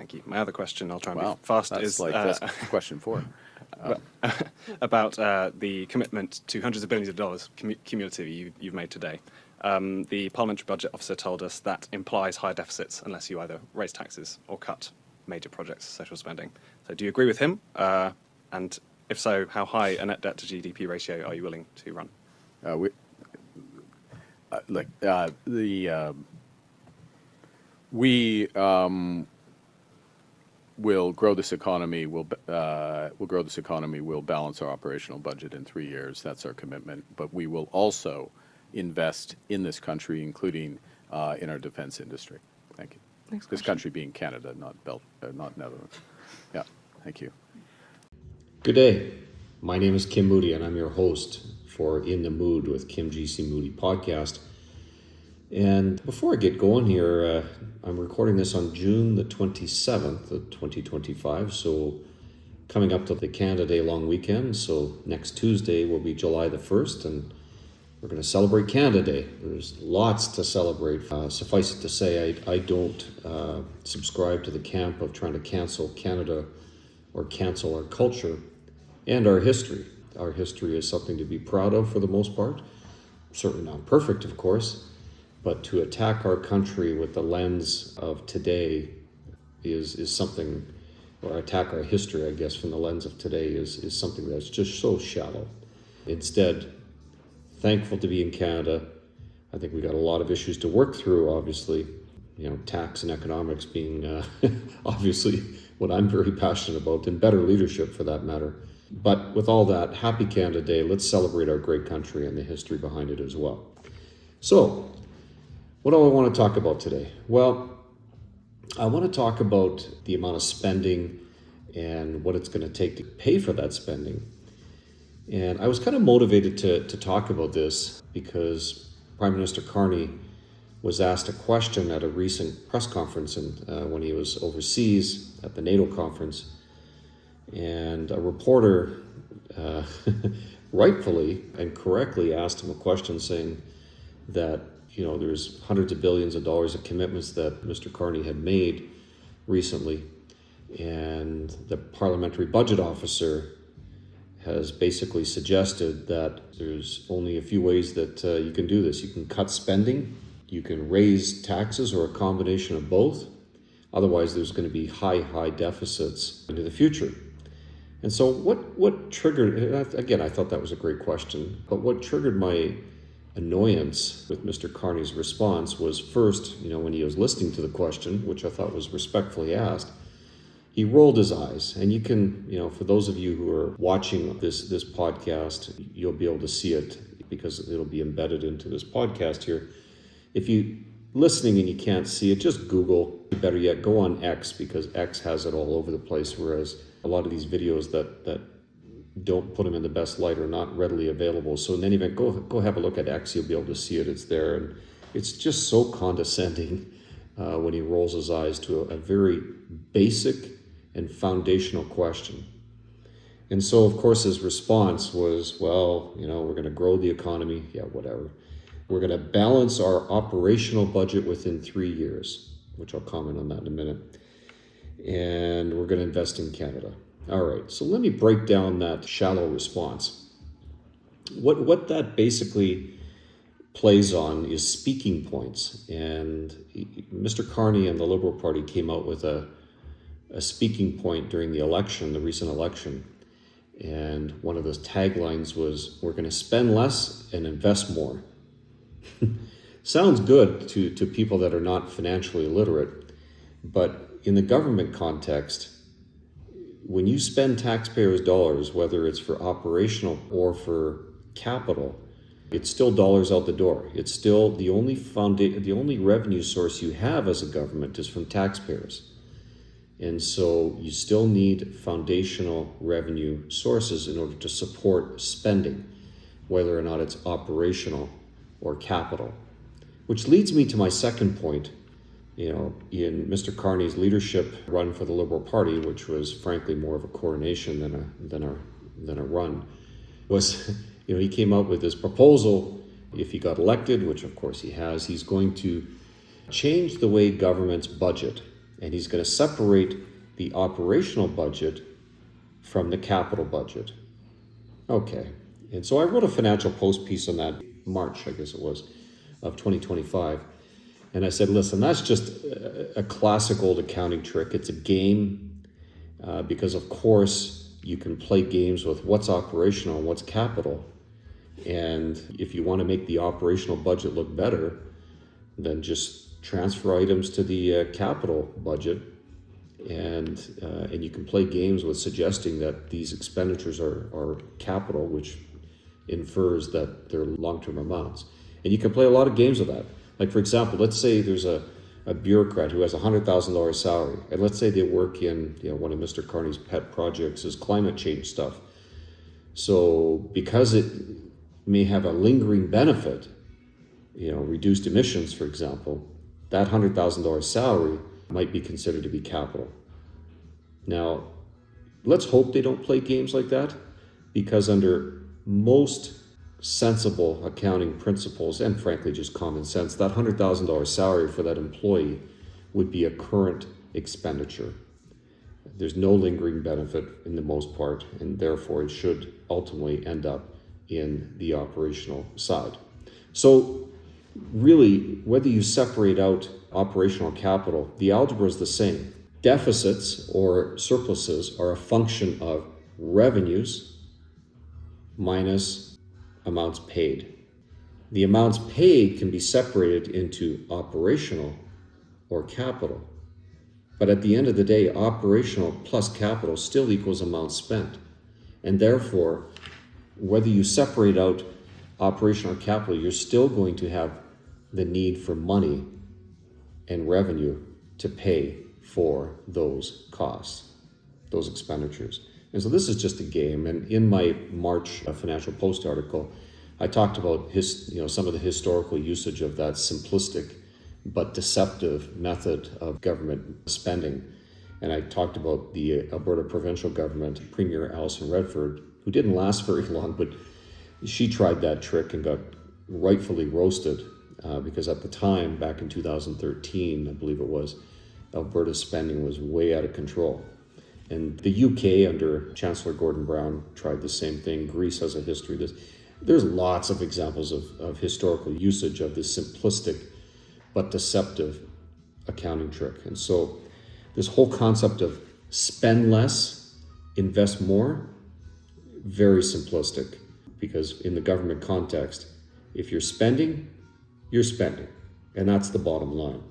Thank you. My other question, I'll try and Wow, be fast, that's is that's question 4. about the commitment to hundreds of billions of dollars cumulatively you've made today. The Parliamentary Budget Officer told us that implies higher deficits unless you either raise taxes or cut major projects, social spending. So do you agree with him? And if so, how high a net debt to GDP ratio are you willing to run? We will grow this economy. We'll grow this economy. We'll balance our operational budget in 3 years. That's our commitment. But we will also invest in this country, including in our defense industry. Thank you. This country being Canada, not Netherlands. Yeah. Thank you. Good day. My name is Kim Moody, and I'm your host for In the Mood with Kim G.C. Moody podcast. And before I get going here, I'm recording this on June the 27th of 2025, so coming up to the Canada Day long weekend. So next Tuesday will be July the 1st, and we're going to celebrate Canada Day. There's lots to celebrate. Suffice it to say, I don't subscribe to the camp of trying to cancel Canada or cancel our culture and our history. Our history is something to be proud of for the most part. Certainly not perfect, of course. But to attack our country with the lens of today is something, or attack our history, I guess, from the lens of today is something that's just so shallow. Instead, thankful to be in Canada. I think we got a lot of issues to work through, obviously. You know, tax and economics being obviously what I'm very passionate about, and better leadership for that matter. But with all that, happy Canada Day. Let's celebrate our great country and the history behind it as well. So, what do I want to talk about today? Well, I want to talk about the amount of spending and what it's going to take to pay for that spending. And I was kind of motivated to talk about this because Prime Minister Carney was asked a question at a recent press conference when he was overseas at the NATO conference. And a reporter rightfully and correctly asked him a question saying that, you know, there's hundreds of billions of dollars of commitments that Mr. Carney had made recently, and the Parliamentary Budget Officer has basically suggested that there's only a few ways that you can do this. You can cut spending, you can raise taxes, or a combination of both. Otherwise, there's going to be high deficits into the future. And so what triggered, again, I thought that was a great question, but what triggered my annoyance with Mr. Carney's response was first, you know, when he was listening to the question, which I thought was respectfully asked, he rolled his eyes. And you can, you know, for those of you who are watching this podcast, you'll be able to see it because it'll be embedded into this podcast here. If you listening and you can't see it, just Google. Better yet, go on X, because X has it all over the place, whereas a lot of these videos that don't put them in the best light are not readily available. So in any event, go have a look at X. You'll be able to see it. It's there. And it's just so condescending when he rolls his eyes to a very basic and foundational question. And so, of course, his response was, well, you know, we're going to grow the economy. Yeah, whatever. We're going to balance our operational budget within 3 years, which I'll comment on that in a minute. And we're going to invest in Canada. All right, so let me break down that shallow response. What that basically plays on is speaking points. And Mr. Carney and the Liberal Party came out with a speaking point during the election, the recent election. And one of those taglines was, we're going to spend less and invest more. Sounds good to people that are not financially literate, but in the government context, when you spend taxpayers' dollars, whether it's for operational or for capital, it's still dollars out the door. It's still the only revenue source you have as a government is from taxpayers. And so you still need foundational revenue sources in order to support spending, whether or not it's operational or capital. Which leads me to my second point. You know, in Mr. Carney's leadership run for the Liberal Party, which was frankly more of a coronation than a run, was, you know, he came out with this proposal. If he got elected, which of course he has, he's going to change the way governments budget. and he's going to separate the operational budget from the capital budget. Okay, and so I wrote a Financial Post piece on that March, I guess it was, of 2025. And I said, listen, that's just a classic old accounting trick. It's a game because, of course, you can play games with what's operational and what's capital. And if you want to make the operational budget look better, then just transfer items to the capital budget. And you can play games with suggesting that these expenditures are capital, which infers that they're long-term amounts. And you can play a lot of games with that. Like, for example, let's say there's a bureaucrat who has a $100,000 salary, and let's say they work in one of Mr. Carney's pet projects is climate change stuff. So because it may have a lingering benefit, reduced emissions, for example, that $100,000 salary might be considered to be capital. Now, let's hope they don't play games like that, because under most sensible accounting principles and frankly just common sense, that $100,000 salary for that employee would be a current expenditure. There's no lingering benefit in the most part, and therefore it should ultimately end up in the operational side. So really, whether you separate out operational capital, the algebra is the same. Deficits or surpluses are a function of revenues minus amounts paid. The amounts paid can be separated into operational or capital. But at the end of the day, operational plus capital still equals amounts spent. And therefore, whether you separate out operational or capital, you're still going to have the need for money and revenue to pay for those costs, those expenditures. And so this is just a game. And in my March Financial Post article, I talked about some of the historical usage of that simplistic but deceptive method of government spending. And I talked about the Alberta provincial government, Premier Alison Redford, who didn't last very long, but she tried that trick and got rightfully roasted because at the time, back in 2013, I believe it was, Alberta's spending was way out of control. And the UK under Chancellor Gordon Brown tried the same thing. Greece has a history of this. There's lots of examples of historical usage of this simplistic but deceptive accounting trick. And so this whole concept of spend less, invest more, very simplistic, because in the government context, if you're spending, you're spending. And that's the bottom line.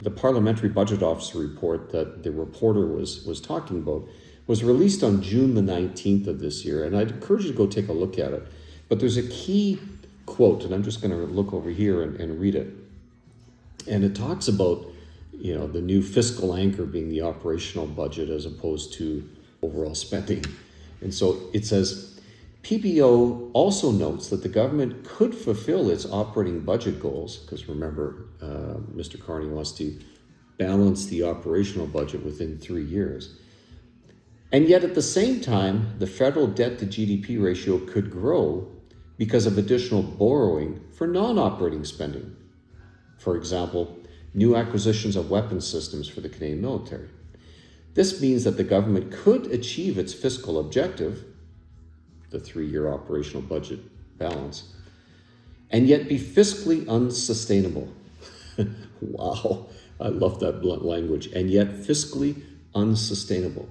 The Parliamentary Budget Officer report that the reporter was talking about was released on June the 19th of this year, and I'd encourage you to go take a look at it. But there's a key quote, and I'm just going to look over here and read it. And it talks about, the new fiscal anchor being the operational budget as opposed to overall spending. And so it says, PBO also notes that the government could fulfill its operating budget goals, because remember, Mr. Carney wants to balance the operational budget within 3 years. And yet at the same time, the federal debt to GDP ratio could grow because of additional borrowing for non-operating spending. For example, new acquisitions of weapons systems for the Canadian military. This means that the government could achieve its fiscal objective, the 3-year operational budget balance, and yet be fiscally unsustainable. Wow, I love that blunt language. And yet fiscally unsustainable.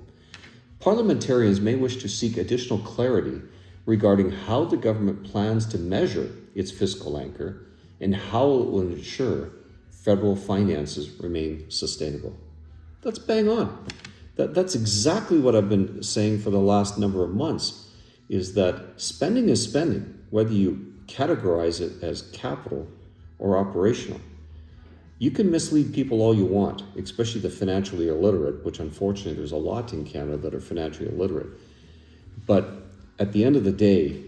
Parliamentarians may wish to seek additional clarity regarding how the government plans to measure its fiscal anchor and how it will ensure federal finances remain sustainable. That's bang on. That's exactly what I've been saying for the last number of months, is that spending is spending, whether you categorize it as capital or operational. You can mislead people all you want, especially the financially illiterate, which unfortunately there's a lot in Canada that are financially illiterate. But at the end of the day,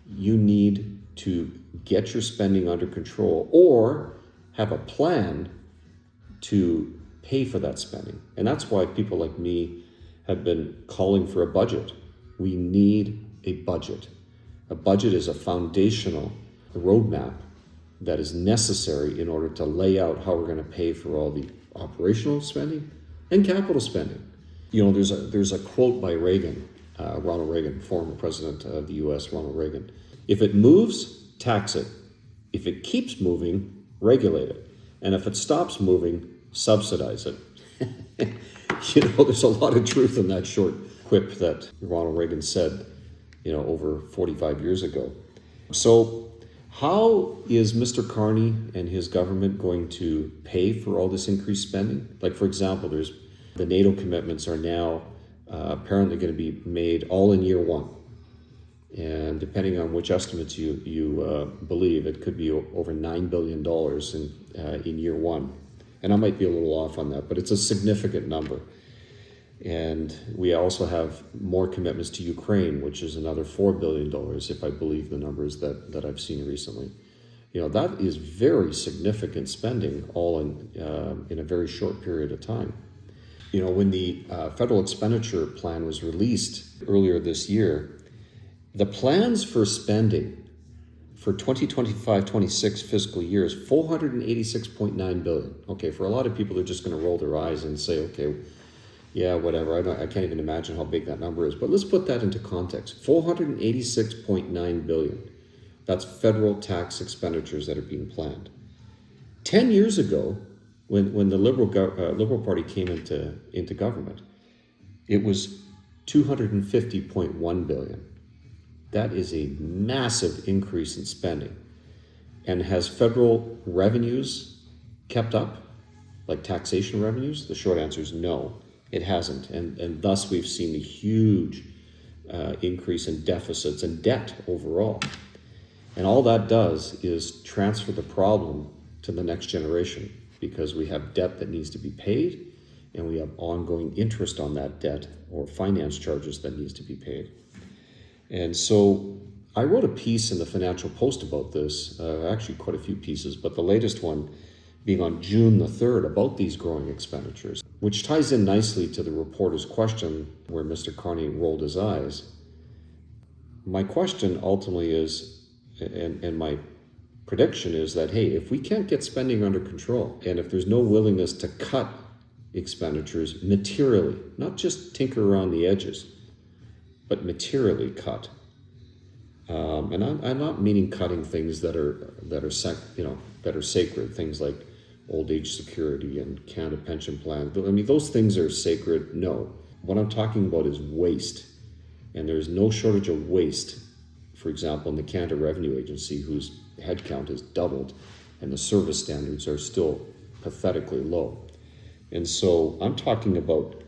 you need to get your spending under control or have a plan to pay for that spending. And that's why people like me have been calling for a budget. We need a budget. A budget is a foundational roadmap that is necessary in order to lay out how we're going to pay for all the operational spending and capital spending. You know, there's a quote by Reagan, Ronald Reagan, former president of the U.S., Ronald Reagan. If it moves, tax it. If it keeps moving, regulate it. And if it stops moving, subsidize it. You know, there's a lot of truth in that short quip that Ronald Reagan said, you know, over 45 years ago. So how is Mr. Carney and his government going to pay for all this increased spending? Like, for example, there's the NATO commitments are now apparently going to be made all in year one. And depending on which estimates you believe, it could be over $9 billion in year one. And I might be a little off on that, but it's a significant number. And we also have more commitments to Ukraine, which is another $4 billion, if I believe the numbers that I've seen recently. You know, that is very significant spending, all in a very short period of time. You know, when the federal expenditure plan was released earlier this year, the plans for spending for 2025-26 fiscal year is $486.9 billion. Okay, for a lot of people, they're just going to roll their eyes and say, okay, yeah, whatever. I can't even imagine how big that number is. But let's put that into context. $486.9 billion. That's federal tax expenditures that are being planned. 10 years ago, when the Liberal Party came into government, it was $250.1 billion. That is a massive increase in spending. And has federal revenues kept up, like taxation revenues? The short answer is no, it hasn't. And thus we've seen a huge increase in deficits and debt overall. And all that does is transfer the problem to the next generation, because we have debt that needs to be paid and we have ongoing interest on that debt or finance charges that needs to be paid. And so I wrote a piece in the Financial Post about this, actually quite a few pieces, but the latest one being on June the 3rd about these growing expenditures, which ties in nicely to the reporter's question where Mr. Carney rolled his eyes. My question ultimately is, and my prediction is that, hey, if we can't get spending under control, and if there's no willingness to cut expenditures materially, not just tinker around the edges, but materially cut. And I'm not meaning cutting things that are sacred, things like old age security and Canada pension plan. I mean, those things are sacred. No, what I'm talking about is waste, and there's no shortage of waste. For example, in the Canada Revenue Agency, whose headcount has doubled, and the service standards are still pathetically low. And so I'm talking about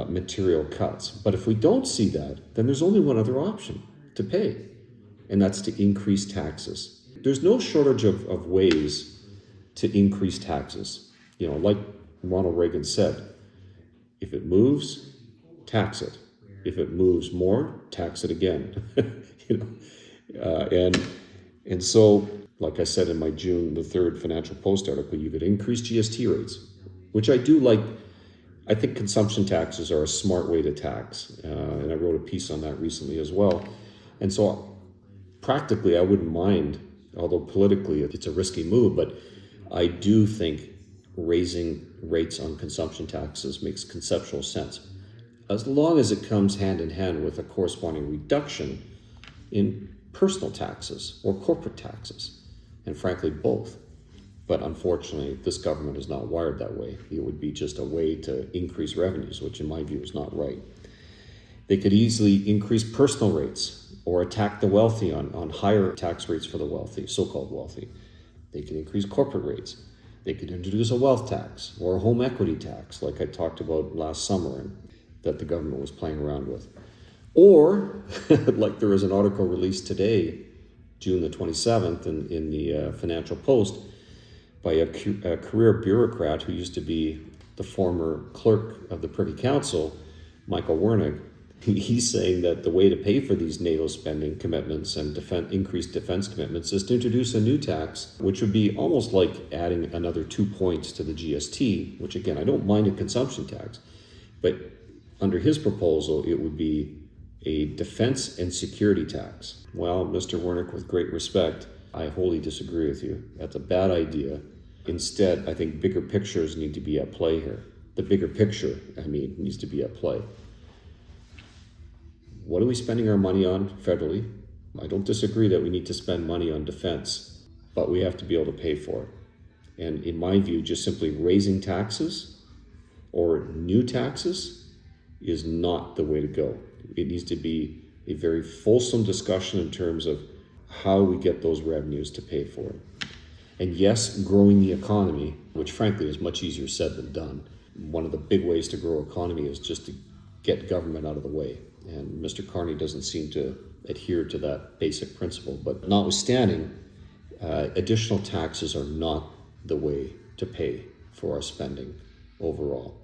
material cuts. But if we don't see that, then there's only one other option to pay, and that's to increase taxes. There's no shortage of ways to increase taxes. You know, like Ronald Reagan said, if it moves, tax it. If it moves more, tax it again. And so, like I said in my June the 3rd Financial Post article, you could increase GST rates, which I do like. I think consumption taxes are a smart way to tax, and I wrote a piece on that recently as well. And so practically I wouldn't mind, although politically it's a risky move, but I do think raising rates on consumption taxes makes conceptual sense, as long as it comes hand in hand with a corresponding reduction in personal taxes or corporate taxes, and frankly both. But unfortunately, this government is not wired that way. It would be just a way to increase revenues, which in my view is not right. They could easily increase personal rates or attack the wealthy on higher tax rates for the wealthy, so-called wealthy. They could increase corporate rates. They could introduce a wealth tax or a home equity tax, like I talked about last summer and that the government was playing around with. Or, like there was an article released today, June the 27th, in the Financial Post, by a career bureaucrat who used to be the former clerk of the Privy Council, Michael Wernick. He's saying that the way to pay for these NATO spending commitments and increased defense commitments is to introduce a new tax, which would be almost like adding another 2 points to the GST, which again, I don't mind a consumption tax, but under his proposal, it would be a defense and security tax. Well, Mr. Wernick, with great respect, I wholly disagree with you. That's a bad idea. Instead, I think bigger pictures need to be at play here. the bigger picture, needs to be at play. What are we spending our money on federally? I don't disagree that we need to spend money on defense, but we have to be able to pay for it. And in my view, just simply raising taxes or new taxes is not the way to go. It needs to be a very fulsome discussion in terms of how we get those revenues to pay for it. And yes, growing the economy, which frankly is much easier said than done. One of the big ways to grow economy is just to get government out of the way. And Mr. Carney doesn't seem to adhere to that basic principle. But notwithstanding, additional taxes are not the way to pay for our spending overall.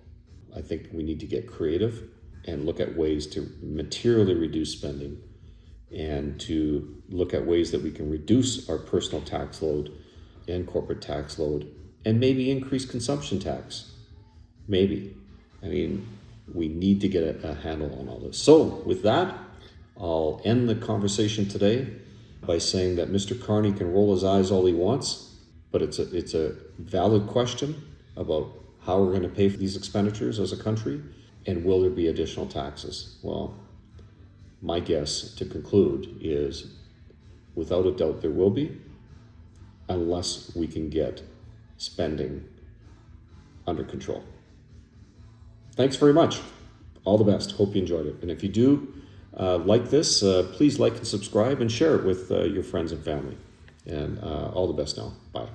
I think we need to get creative and look at ways to materially reduce spending and to look at ways that we can reduce our personal tax load and corporate tax load and maybe increase consumption tax. Maybe. We need to get a handle on all this. So with that, I'll end the conversation today by saying that Mr. Carney can roll his eyes all he wants, but it's a valid question about how we're going to pay for these expenditures as a country, and will there be additional taxes? Well, my guess to conclude is without a doubt there will be, unless we can get spending under control. Thanks very much. All the best. Hope you enjoyed it. And if you do like this, please like and subscribe and share it with your friends and family. And all the best now. Bye.